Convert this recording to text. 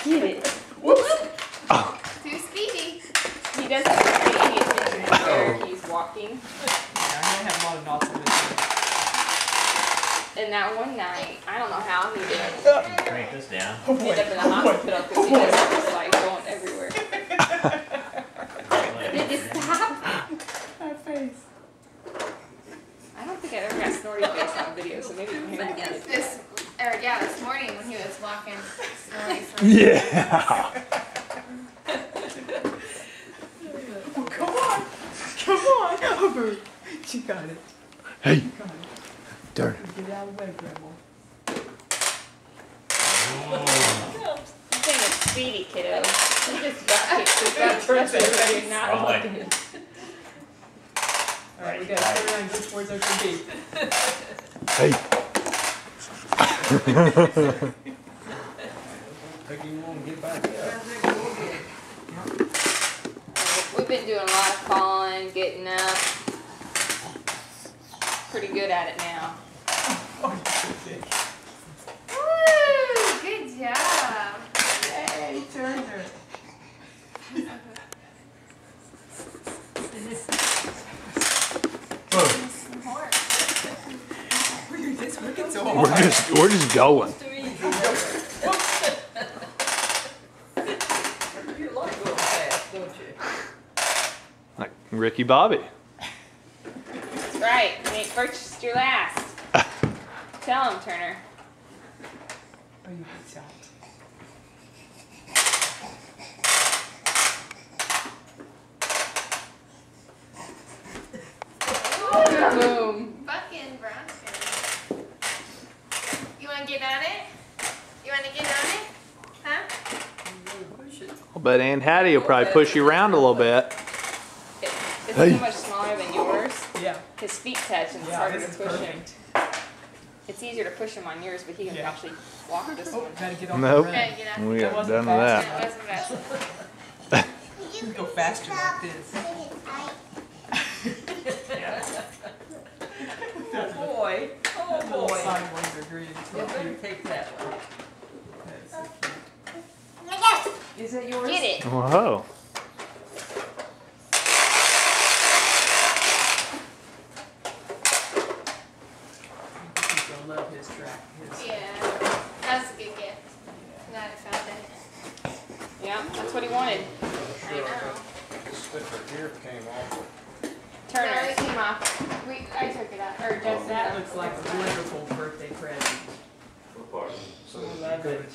Get it. Whoops. Too speedy. He doesn't pay any attention to where he's walking. Yeah, I'm gonna have a lot of knots in this. And that one night, I don't know how he did. Crank this down. Oh Ended up in the hospital because he was just like going everywhere. Did you stop? That face. I don't think I ever got snorty face on video, so maybe you can hear it. This morning when he was walking. Yeah. Oh, come on. Come on. Over. You got it. Hey, You got it. darn it. Get out of the way, Grandma. This thing is speedy, kiddo. He just got kicked. He's got pressure, but he's not Wrong way. looking. Alright, we gotta turn around and go towards Ocean Gate. Hey. Think you want to get back there? We've been doing a lot of falling, getting up. Pretty good at it now. Oh, you Woo! Good job. Hey, Turner. We're just working so hard. We're just going. You like going fast, don't you? Like Ricky Bobby. That's right. You ain't first, you're last. Tell him, Turner. Oh, you good shot. Boom. Fucking Bronson. You wanna get on it? You wanna get on it? Huh? I'll bet Aunt Hattie will probably push you around a little bit. It's Hey. so much smaller than yours. Yeah. His feet touch and it's Yeah, harder this to is push him. perfect. It's easier to push him on yours, but he can Yeah. actually walk this Oh, one. gotta get on Nope. the Gotta run. get on. We That got wasn't done with fast. that. That wasn't best. You can go faster like this. Yeah. Oh boy, oh That little boy. side ones are green. You better take that one. That's so cute. Is that yours? Get it. Whoa. He's gonna love his track. His Yeah. That's a good gift. Glad I found it. Yeah, that's what he wanted. I know. This sticker here came off. No, Turner. it came off. I took it out. Or just That that. looks like a wonderful birthday present. So I love it.